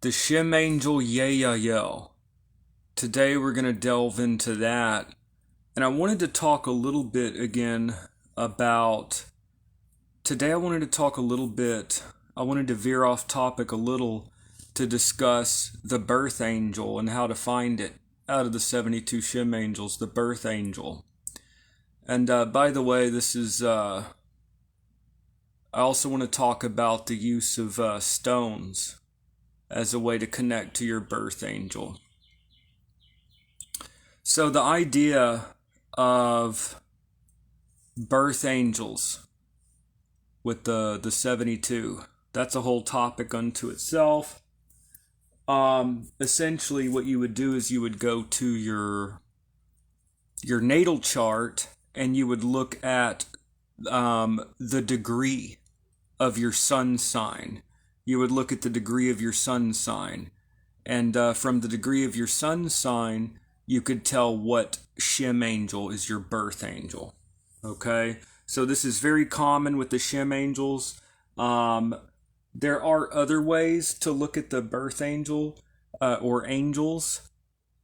The Shem angel Yeyayel. Today we're going to delve into that. And I wanted to talk a little bit again about... Today I wanted to veer off topic a little to discuss the birth angel and how to find it out of the 72 Shem angels, the birth angel. And by the way, I also want to talk about the use of stones as a way to connect to your birth angel. So the idea of birth angels with the 72, that's a whole topic unto itself. Essentially what you would do is you would go to your natal chart and you would look at the degree of your sun sign. You would look at the degree of your sun sign. And from the degree of your sun sign, you could tell what Shem angel is your birth angel. Okay? So this is very common with the Shem angels. There are other ways to look at the birth angel or angels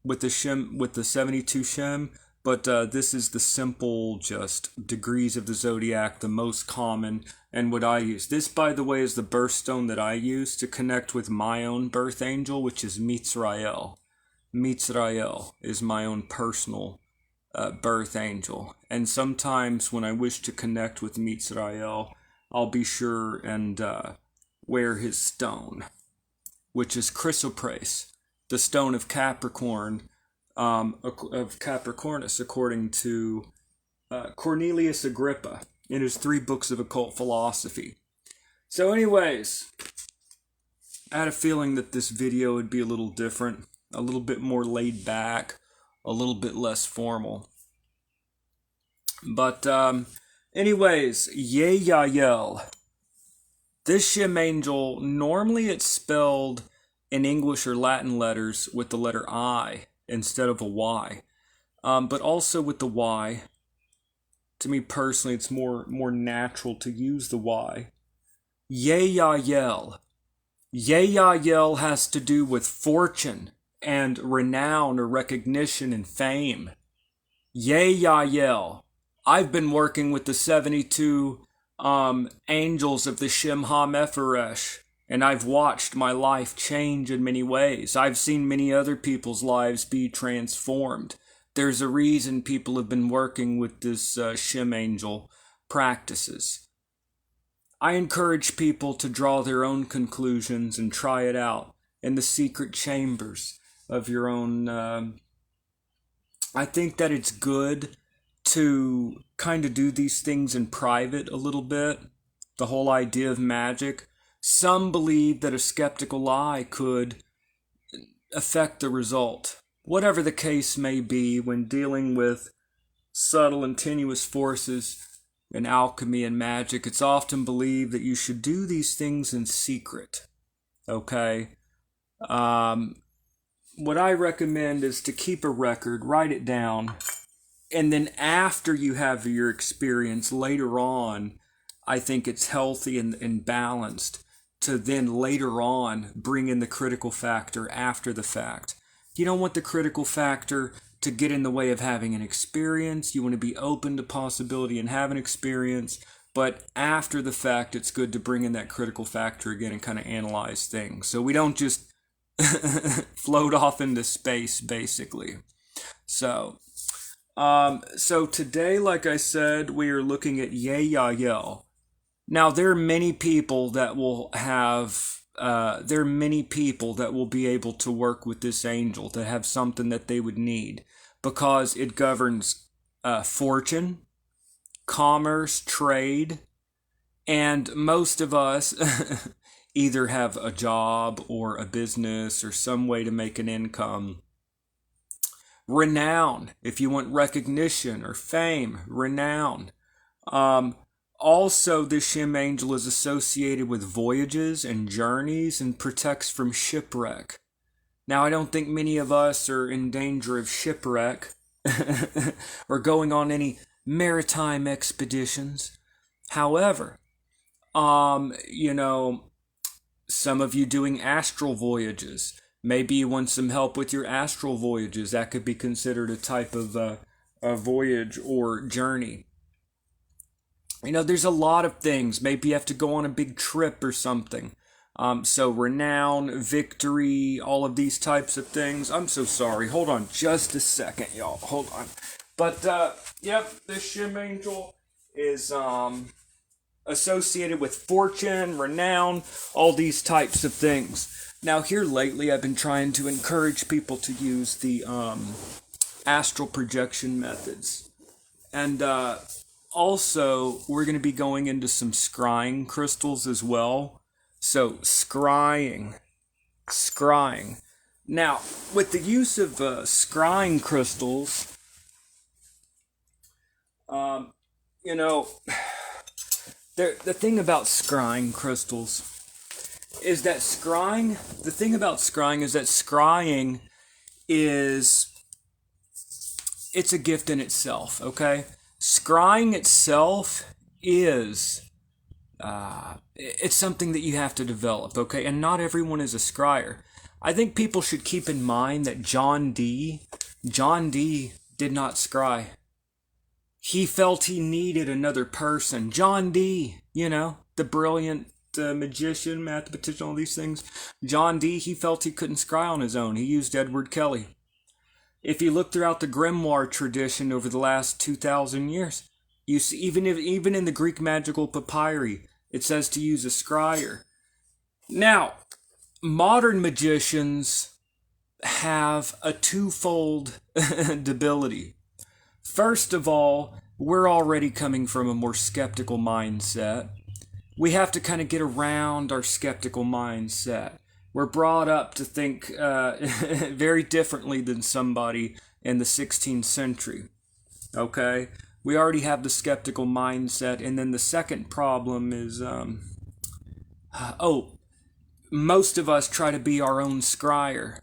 with the 72 Shem. But this is the simple, just degrees of the zodiac, the most common, and what I use. This, by the way, is the birthstone that I use to connect with my own birth angel, which is Yeyayel. Yeyayel is my own personal birth angel. And sometimes when I wish to connect with Yeyayel, I'll be sure and wear his stone, which is chrysoprase, the stone of Capricorn, of Capricornus, according to Cornelius Agrippa in his 3 Books of Occult Philosophy. So anyways, I had a feeling that this video would be a little different, a little bit more laid back, a little bit less formal. But anyways, Yeyayel. This Shem angel, normally it's spelled in English or Latin letters with the letter I instead of a Y. But also with the Y, to me personally, it's more natural to use the Y. Yeyayel. Yeyayel has to do with fortune and renown or recognition and fame. Yeyayel. I've been working with the 72 angels of the Shem HaMephoresh, and I've watched my life change in many ways. I've seen many other people's lives be transformed. There's a reason people have been working with this Shem angel practices. I encourage people to draw their own conclusions and try it out in the secret chambers of your own. I think that it's good to kind of do these things in private a little bit. The whole idea of magic. Some believe that a skeptical eye could affect the result. Whatever the case may be, when dealing with subtle and tenuous forces in alchemy and magic, it's often believed that you should do these things in secret. Okay? What I recommend is to keep a record, write it down, and then after you have your experience later on, I think it's healthy and balanced to then later on bring in the critical factor after the fact. You don't want the critical factor to get in the way of having an experience. You want to be open to possibility and have an experience. But after the fact, it's good to bring in that critical factor again and kind of analyze things. So we don't just float off into space, basically. So today, like I said, we are looking at Yeyayel. Now, there are many people that will be able to work with this angel, that have something that they would need, because it governs fortune, commerce, trade, and most of us either have a job or a business or some way to make an income. Renown, if you want recognition or fame, renown. Also, this Shem angel is associated with voyages and journeys and protects from shipwreck. Now, I don't think many of us are in danger of shipwreck or going on any maritime expeditions. However, Some of you doing astral voyages. Maybe you want some help with your astral voyages. That could be considered a type of a voyage or journey. You know, there's a lot of things. Maybe you have to go on a big trip or something. So renown, victory, all of these types of things. I'm so sorry. Hold on just a second, y'all. Hold on. But, yep, this Shem angel is associated with fortune, renown, all these types of things. Now, here lately, I've been trying to encourage people to use the astral projection methods. And also, we're going to be going into some scrying crystals as well. So, scrying. Now, with the use of scrying crystals, you know, the thing about scrying crystals is that scrying it's a gift in itself, okay? Scrying itself is, it's something that you have to develop, okay? And not everyone is a scryer. I think people should keep in mind that John Dee did not scry. He felt he needed another person. John Dee, you know, the brilliant magician, mathematician, all these things. John Dee, he felt he couldn't scry on his own. He used Edward Kelly. If you look throughout the grimoire tradition over the last 2,000 years, you see, even in the Greek magical papyri, it says to use a scryer. Now, modern magicians have a twofold debility. First of all, we're already coming from a more skeptical mindset. We have to kind of get around our skeptical mindset. We're brought up to think very differently than somebody in the 16th century. Okay? We already have the skeptical mindset. And then the second problem is, most of us try to be our own scryer.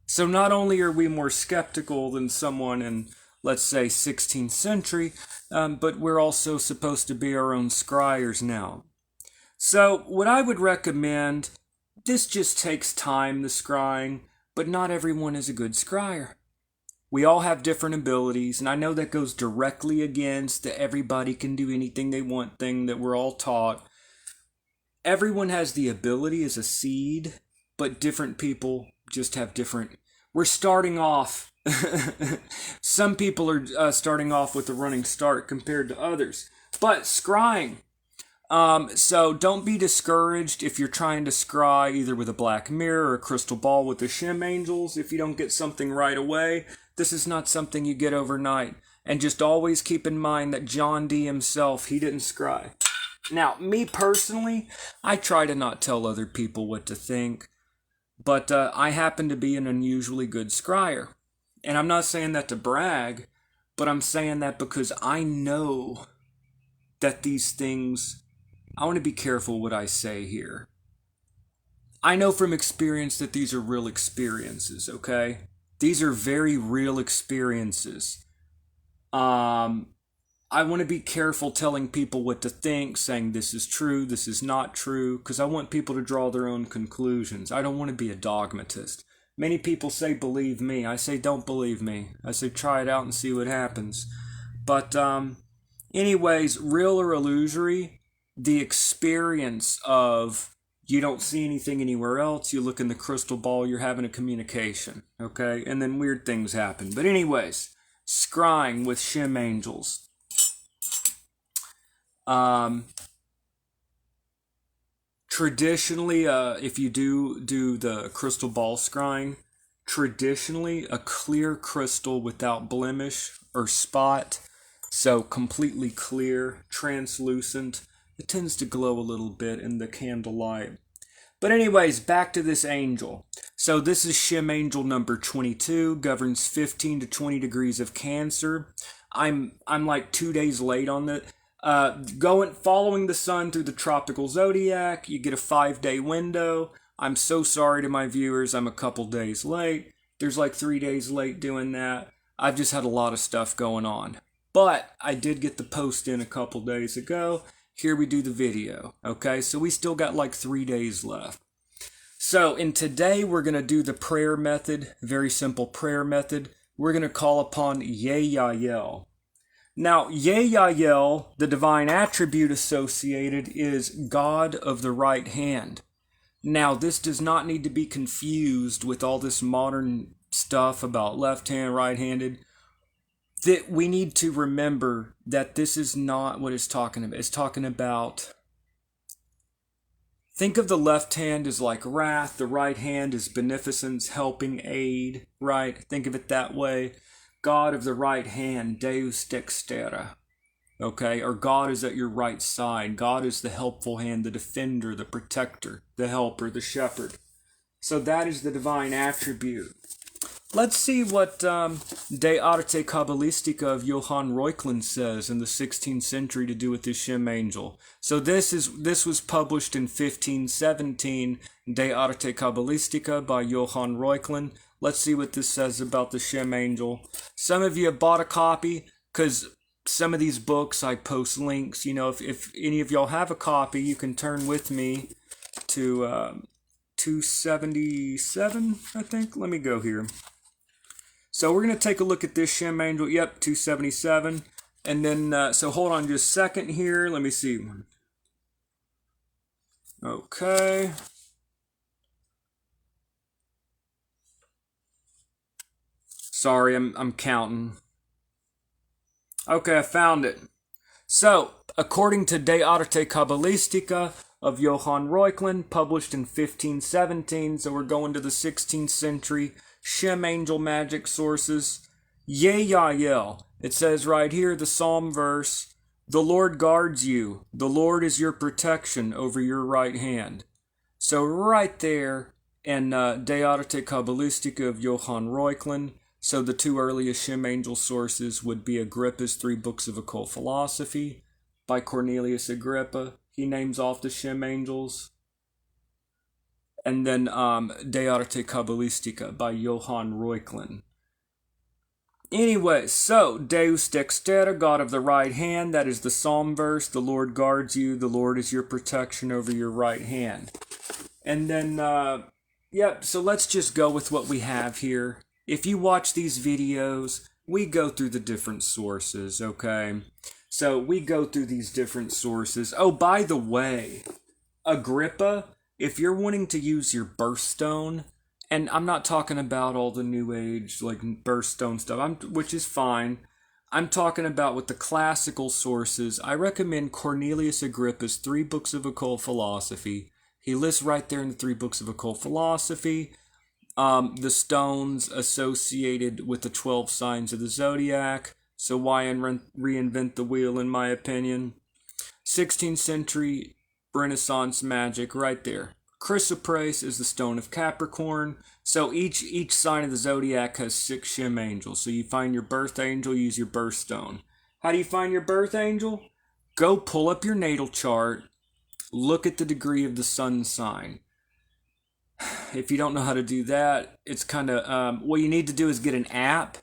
So not only are we more skeptical than someone in, let's say, 16th century, but we're also supposed to be our own scryers now. So what I would recommend, this just takes time, the scrying, but not everyone is a good scryer. We all have different abilities, and I know that goes directly against the everybody can do anything they want thing that we're all taught. Everyone has the ability as a seed, but different people just have different. We're starting off. Some people are starting off with a running start compared to others. But scrying. So don't be discouraged if you're trying to scry either with a black mirror or a crystal ball with the Shem angels. If you don't get something right away, this is not something you get overnight. And just always keep in mind that John Dee himself, he didn't scry. Now, me personally, I try to not tell other people what to think. But I happen to be an unusually good scryer. And I'm not saying that to brag, but I'm saying that because I know that these things, I want to be careful what I say here. I know from experience that these are real experiences, okay? These are very real experiences. I want to be careful telling people what to think, saying this is true, this is not true, because I want people to draw their own conclusions. I don't want to be a dogmatist. Many people say, believe me. I say, don't believe me. I say, try it out and see what happens. But anyways, real or illusory, the experience of you don't see anything anywhere else, you look in the crystal ball, you're having a communication, okay? And then weird things happen. But anyways, scrying with Shem angels. Traditionally, if you do the crystal ball scrying, traditionally a clear crystal without blemish or spot, so completely clear, translucent, it tends to glow a little bit in the candlelight. But anyways, back to this angel. So this is Shem angel number 22, governs 15 to 20 degrees of Cancer. I'm like 2 days late on that. Following the sun through the tropical zodiac, you get a 5-day window. I'm so sorry to my viewers, I'm a couple days late. There's like 3 days late doing that. I've just had a lot of stuff going on. But I did get the post in a couple days ago. Here we do the video. Okay, so we still got like 3 days left. So, in today, we're going to do the prayer method, very simple prayer method. We're going to call upon Yeyayel. Now, Yeyayel, the divine attribute associated, is God of the right hand. Now, this does not need to be confused with all this modern stuff about left hand, right handed. That we need to remember that this is not what it's talking about. It's talking about, think of the left hand as like wrath, the right hand is beneficence, helping, aid, right? Think of it that way. God of the right hand, Deus dextera, okay? Or God is at your right side. God is the helpful hand, the defender, the protector, the helper, the shepherd. So that is the divine attribute. Let's see what De Arte Kabbalistica of Johann Reuchlin says in the 16th century to do with the Shem angel. So this was published in 1517, De Arte Kabbalistica by Johann Reuchlin. Let's see what this says about the Shem angel. Some of you have bought a copy, because some of these books I post links. You know, if any of y'all have a copy, you can turn with me to 277, I think. Let me go here. So we're going to take a look at this Shem angel. Yep, 277. And then, so hold on just a second here. Let me see. Okay. Sorry, I'm counting. Okay, I found it. So, according to De Arte Kabbalistica of Johann Reuchlin, published in 1517, so we're going to the 16th century, Shem angel magic sources. Yeyayel. It says right here, the Psalm verse, the Lord guards you. The Lord is your protection over your right hand. So right there in De Arte Kabbalistica of Johann Reuchlin, so the two earliest Shem angel sources would be Agrippa's 3 Books of Occult Philosophy by Cornelius Agrippa. He names off the Shem angels. And then De Arte Kabbalistica by Johann Reuchlin. Anyway, so Deus dextera, God of the right hand, that is the Psalm verse. The Lord guards you. The Lord is your protection over your right hand. And then, so let's just go with what we have here. If you watch these videos, we go through the different sources, okay? So we go through these different sources. Oh, by the way, Agrippa, if you're wanting to use your birthstone, and I'm not talking about all the new age, like birthstone stuff, which is fine. I'm talking about with the classical sources. I recommend Cornelius Agrippa's 3 Books of Occult Philosophy. He lists right there in the 3 Books of Occult Philosophy, the stones associated with the 12 signs of the zodiac. So why reinvent the wheel, in my opinion? 16th century Renaissance magic right there. Chrysoprase is the stone of Capricorn. So each sign of the zodiac has 6 Shem angels. So you find your birth angel, use your birthstone. How do you find your birth angel? Go pull up your natal chart. Look at the degree of the sun sign. If you don't know how to do that, it's kind of what you need to do is get an app.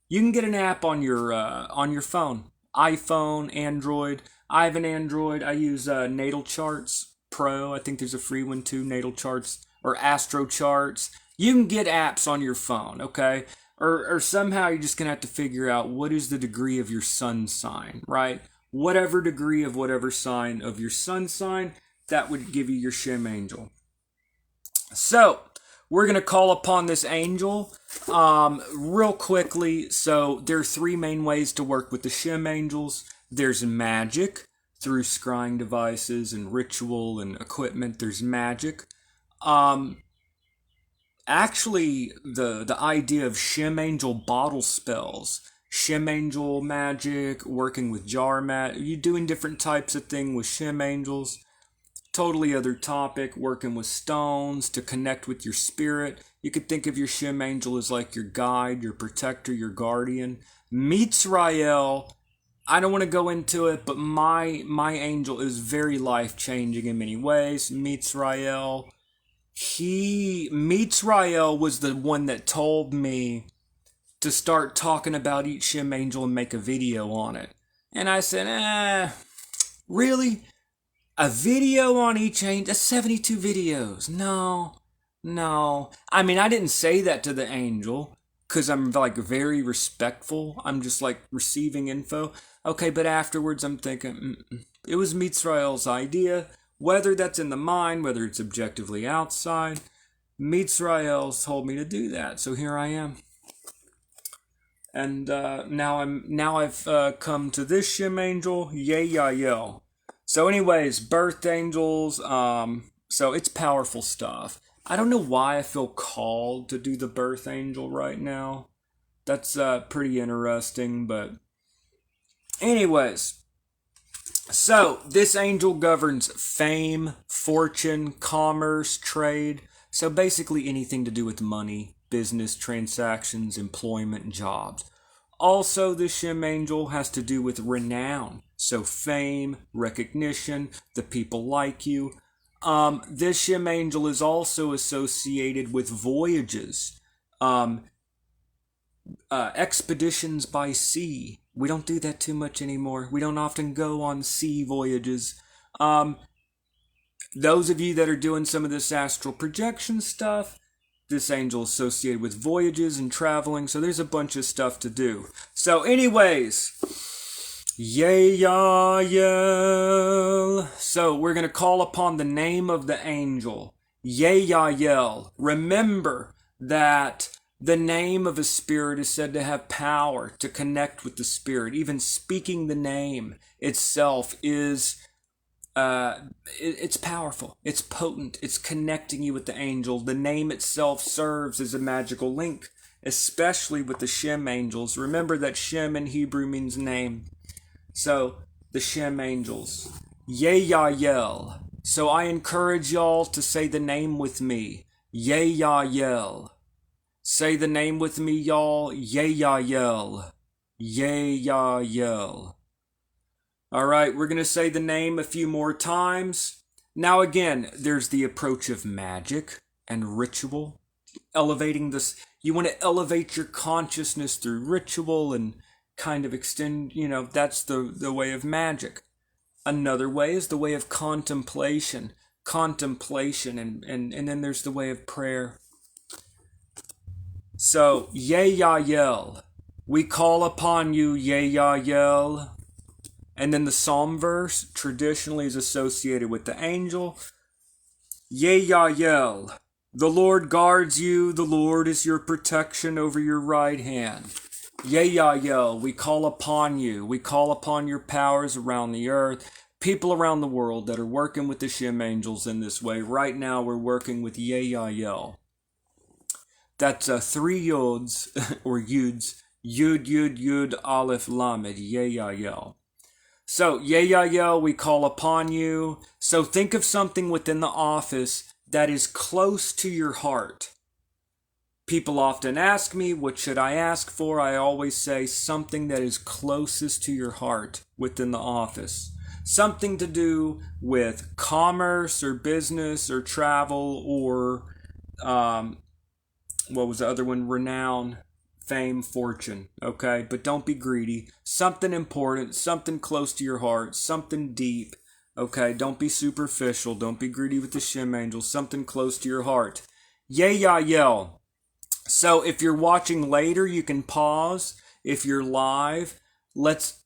You can get an app on your phone, iPhone, Android. I have an Android. I use Natal Charts Pro. I think there's a free one too, Natal Charts or Astro Charts. You can get apps on your phone, okay? Or somehow you're just going to have to figure out what is the degree of your sun sign, right? Whatever degree of whatever sign of your sun sign, that would give you your Shem angel. So, we're going to call upon this angel real quickly. So, there are 3 main ways to work with the Shem angels. There's magic through scrying devices and ritual and equipment. There's magic. Actually, the idea of Shem angel bottle spells, Shem angel magic, working with jar mat, you doing different types of thing with Shem angels. Totally other topic, working with stones to connect with your spirit. You could think of your Shem angel as like your guide, your protector, your guardian. Yeyayel, I don't want to go into it, but my angel is very life-changing in many ways. Yeyayel, Yeyayel was the one that told me to start talking about each Shem angel and make a video on it. And I said, really? A video on each angel? That's 72 videos. No, No. I mean, I didn't say that to the angel because I'm like very respectful. I'm just like receiving info. Okay, but afterwards I'm thinking, it was Mitzrael's idea. Whether that's in the mind, whether it's objectively outside, Mitzrael told me to do that. So here I am. And now I've come to this Shem angel, Yeyayel. So, anyways, birth angels. So it's powerful stuff. I don't know why I feel called to do the birth angel right now. That's pretty interesting, but anyways. So this angel governs fame, fortune, commerce, trade. So basically anything to do with money, business transactions, employment, jobs. Also, the Shem angel has to do with renown. So fame, recognition, the people like you. This Shem angel is also associated with voyages, um, expeditions by sea. We don't do that too much anymore. We don't often go on sea voyages. Um, those of you that are doing some of this astral projection stuff, this angel is associated with voyages and traveling, so there's a bunch of stuff to do. So, anyways, Yeyayel. So, we're going to call upon the name of the angel, Yeyayel. Remember that the name of a spirit is said to have power to connect with the spirit. Even speaking the name itself is it's powerful. It's potent. It's connecting you with the angel. The name itself serves as a magical link, especially with the Shem angels. Remember that Shem in Hebrew means name. So, the Shem angels. Yeyayel. So I encourage y'all to say the name with me. Yeyayel. Say the name with me, y'all. Yeyayel. Yeyayel. All right, we're going to say the name a few more times. Now, again, there's the approach of magic and ritual. Elevating this, you want to elevate your consciousness through ritual and kind of extend, that's the way of magic. Another way is the way of contemplation. Contemplation, and then there's the way of prayer. So, Yeyayel. We call upon you, Yeyayel. And then the psalm verse traditionally is associated with the angel. Yeyayel. The Lord guards you. The Lord is your protection over your right hand. Yeyayel. We call upon you. We call upon your powers around the earth. People around the world that are working with the Shem angels in this way. Right now we're working with Yeyayel. That's 3 yods, or yuds. Yud, yud, yud, aleph, lamed. Yeyayel. So, Yeyayel, we call upon you. So think of something within the office that is close to your heart. People often ask me, what should I ask for? I always say something that is closest to your heart within the office. Something to do with commerce or business or travel or, what was the other one? Renown. Fame, fortune, okay? But don't be greedy. Something important, something close to your heart, something deep, okay? Don't be superficial. Don't be greedy with the Shem angels. Something close to your heart. Yeyayel. So if you're watching later, you can pause. If you're live, let's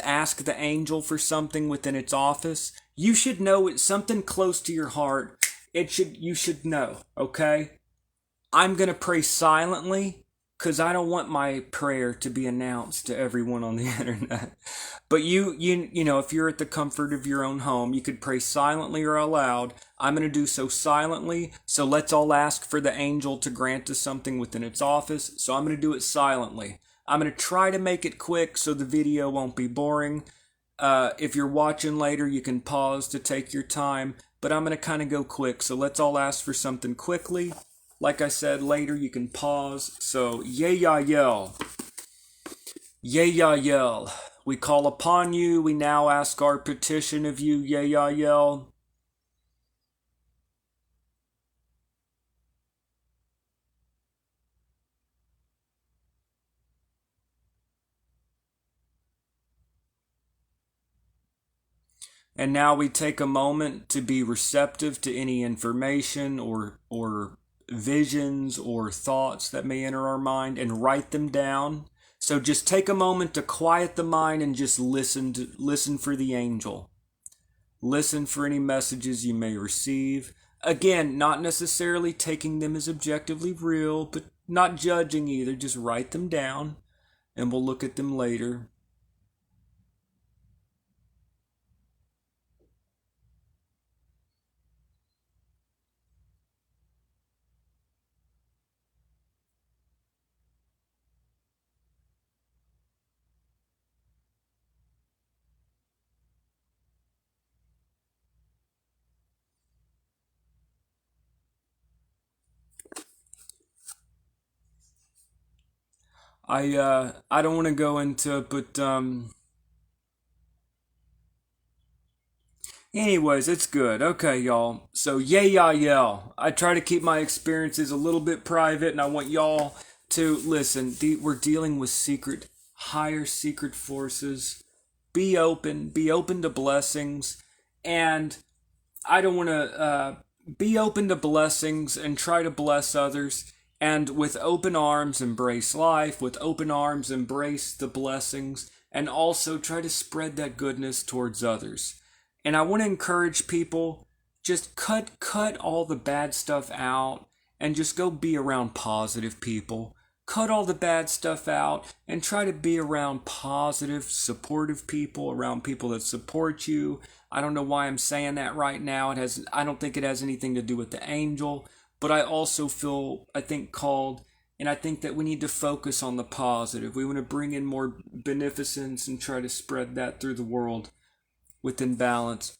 ask the angel for something within its office. You should know it's something close to your heart. You should know, okay? I'm going to pray silently, because I don't want my prayer to be announced to everyone on the internet. But you know, if you're at the comfort of your own home, you could pray silently or aloud. I'm going to do so silently. So let's all ask for the angel to grant us something within its office. So I'm going to do it silently. I'm going to try to make it quick so the video won't be boring. If you're watching later, you can pause to take your time. But I'm going to kind of go quick. So let's all ask for something quickly. Like I said, later you can pause. So, Yeyayel. Yeyayel. We call upon you. We now ask our petition of you, Yeyayel. And now we take a moment to be receptive to any information or visions or thoughts that may enter our mind and write them down. So just take a moment to quiet the mind and just listen for the angel. Listen for any messages you may receive. Again, not necessarily taking them as objectively real, but not judging either. Just write them down and we'll look at them later. I don't want to go into it, but anyways, it's good. Okay, y'all. So Yeyayel. I try to keep my experiences a little bit private, and I want y'all to listen. We're dealing with higher secret forces. Be open. Be open to blessings, and I don't want to be open to blessings and try to bless others. And with open arms, embrace life. With open arms, embrace the blessings. And also try to spread that goodness towards others. And I want to encourage people, just cut all the bad stuff out and just go be around positive people. Cut all the bad stuff out and try to be around positive, supportive people, around people that support you. I don't know why I'm saying that right now. I don't think it has anything to do with the angel, but I also feel, I think, called, and I think that we need to focus on the positive. We want to bring in more beneficence and try to spread that through the world within balance.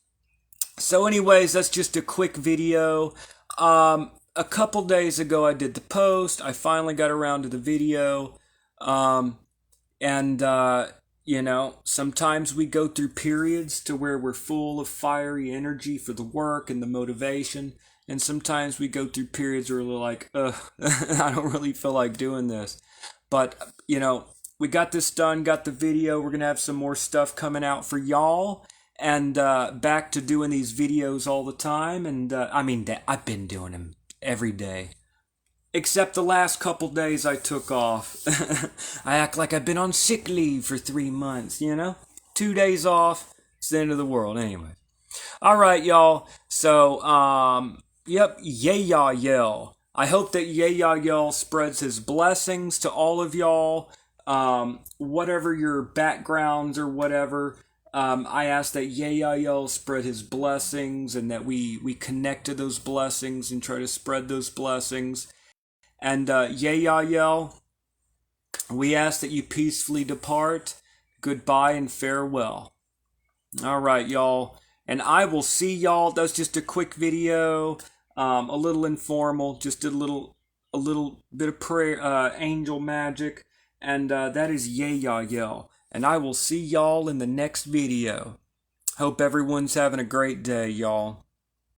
So anyways, that's just a quick video. A couple days ago I did the post. I finally got around to the video. Sometimes we go through periods to where we're full of fiery energy for the work and the motivation. And sometimes we go through periods where we're like, I don't really feel like doing this. But, we got this done, got the video. We're going to have some more stuff coming out for y'all. And back to doing these videos all the time. And I've been doing them every day. Except the last couple days I took off. I act like I've been on sick leave for 3 months, 2 days off. It's the end of the world anyway. All right, y'all. So, Yeyayel. I hope that Yeyayel spreads his blessings to all of y'all. Whatever your backgrounds or whatever, I ask that Yeyayel spread his blessings and that we connect to those blessings and try to spread those blessings. And Yeyayel, we ask that you peacefully depart. Goodbye and farewell. All right, y'all. And I will see y'all. That's just a quick video, a little informal, just a little bit of prayer, angel magic. And that is Yeyayel. And I will see y'all in the next video. Hope everyone's having a great day, y'all.